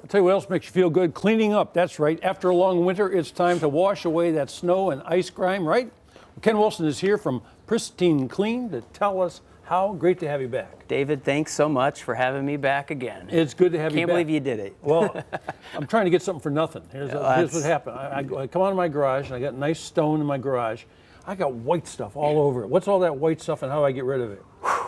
tell you what else makes you feel good, cleaning up. That's right. After a long winter, it's time to wash away that snow and ice grime, right? Ken Wilson is here from Pristine Clean to tell us how. Great to have you back. David, thanks so much for having me back again. It's good to have you back. Can't believe you did it. Well, I'm trying to get something for nothing. Here's what happened. I come out of my garage, and I got nice stone in my garage. I got white stuff all over it. What's all that white stuff, and how do I get rid of it?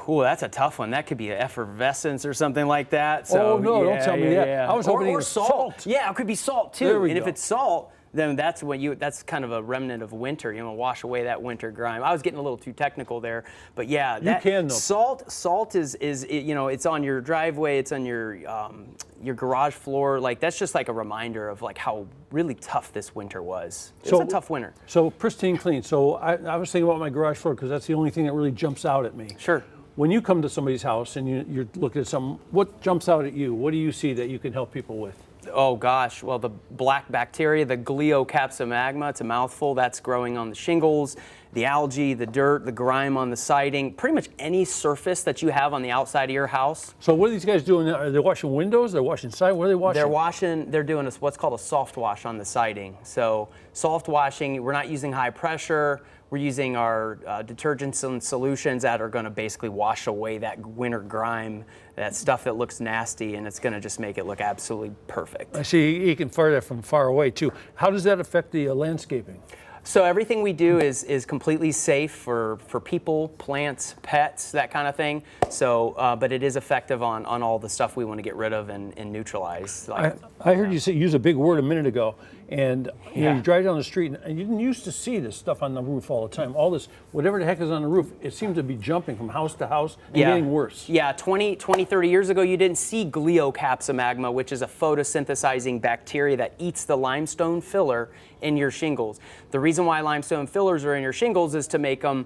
Ooh, that's a tough one. That could be effervescence or something like that. So, oh, no, don't tell me that. I was hoping it was salt. Yeah, it could be salt, too. There we go. If it's salt, then that's that's kind of a remnant of winter. Wash away that winter grime. I was getting a little too technical there, but yeah, salt is it's on your driveway, it's on your garage floor. Like, that's just like a reminder of like how really tough this winter was. It's a tough winter. So Pristine Clean. So I was thinking about my garage floor because that's the only thing that really jumps out at me. Sure. When you come to somebody's house and you're looking at something, what jumps out at you? What do you see that you can help people with? Oh gosh, well, the black bacteria, the Gliocapsomagma, it's a mouthful, that's growing on the shingles, the algae, the dirt, the grime on the siding, pretty much any surface that you have on the outside of your house. So what are these guys doing? Are they washing windows? They're washing siding? What are they washing? They're doing what's called a soft wash on the siding. So soft washing, we're not using high pressure. We're using our detergents and solutions that are going to basically wash away that winter grime, that stuff that looks nasty, and it's going to just make it look absolutely perfect. I see you can fire that from far away too. How does that affect the landscaping? So everything we do is completely safe for people, plants, pets, that kind of thing. So, but it is effective on all the stuff we want to get rid of and neutralize. Like, I heard you use a big word a minute ago, and you drive down the street, and you didn't used to see this stuff on the roof all the time. All this, whatever the heck is on the roof, it seems to be jumping from house to house and getting worse. Yeah, 20, 30 years ago, you didn't see Gliocapsomagma, which is a photosynthesizing bacteria that eats the limestone filler in your shingles. The reason why limestone fillers are in your shingles is to make them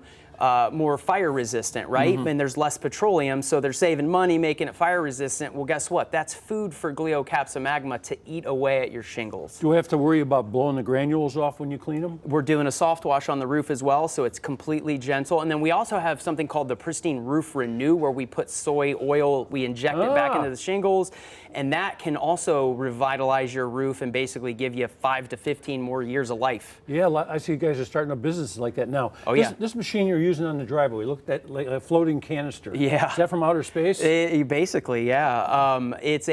more fire resistant, right? And there's less petroleum, so they're saving money making it fire resistant. Well, guess what? That's food for Gliocapsomagma to eat away at your shingles. Do we have to worry about blowing the granules off when you clean them? We're doing a soft wash on the roof as well, so it's completely gentle. And then we also have something called the Pristine Roof Renew, where we put soy oil, we inject it back into the shingles, and that can also revitalize your roof and basically give you 5 to 15 more years of life. Yeah, I see you guys are starting up businesses like that now. Oh, yeah. This machine you're using on the driveway, look at that, like a floating canister. Yeah. Is that from outer space? Basically, yeah. It's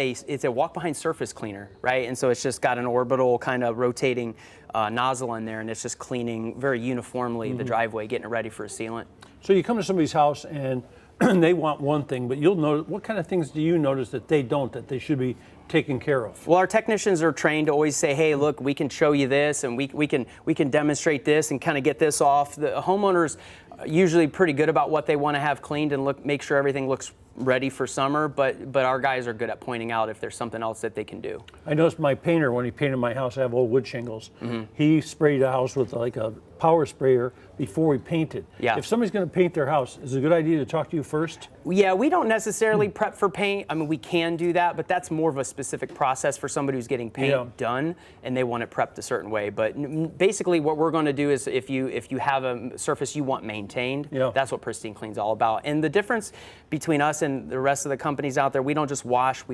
a walk-behind surface cleaner, right? And so it's just got an orbital kind of rotating nozzle in there, and it's just cleaning very uniformly the driveway, getting it ready for a sealant. So you come to somebody's house and they want one thing, but you'll notice, what kind of things do you notice that they don't, that they should be taken care of? Well, our technicians are trained to always say, hey, look, we can show you this, and we can demonstrate this and kind of get this off. The homeowners are usually pretty good about what they want to have cleaned and make sure everything looks ready for summer, but our guys are good at pointing out if there's something else that they can do. I noticed my painter, when he painted my house, I have old wood shingles, he sprayed the house with like a power sprayer before he painted. Yeah. If somebody's going to paint their house, is it a good idea to talk to you first? Yeah, we don't necessarily prep for paint. I mean, we can do that, but that's more of a specific process for somebody who's getting paint done and they want it prepped a certain way. But basically what we're going to do is if you have a surface you want maintained, that's what Pristine Clean's all about. And the difference between us and the rest of the companies out there, we don't just wash,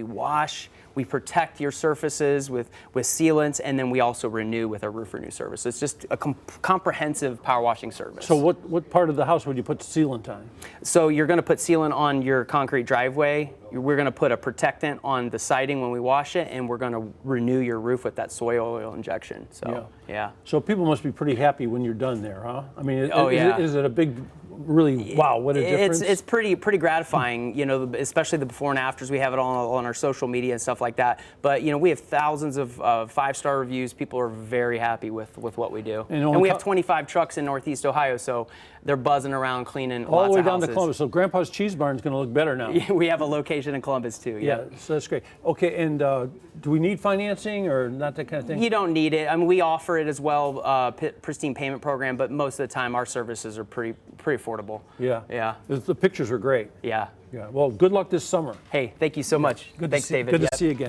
we protect your surfaces with sealants, and then we also renew with our roof renew service. So it's just a comprehensive power washing service. So what part of the house would you put sealant on? So you're going to put sealant on your concrete driveway. We're going to put a protectant on the siding when we wash it, and we're going to renew your roof with that soy oil injection. So yeah. So people must be pretty happy when you're done there, huh? I mean, is it a big, really, wow, what a difference? It's pretty gratifying, especially the before and afters. We have it all on our social media and stuff like that. But we have thousands of 5-star reviews. People are very happy with what we do. And we have 25 trucks in Northeast Ohio, so they're buzzing around cleaning all lots the way of down houses. to Columbus. So Grandpa's Cheese Barn is going to look better now. We have a location in Columbus too. Yeah, so that's great. Okay, and do we need financing or not, that kind of thing? You don't need it. I mean, we offer it as well, Pristine payment program, but most of the time our services are pretty affordable. Yeah. The pictures are great. Yeah. Well, good luck this summer. Hey, thank you so much. Thanks, David. Good to see you again.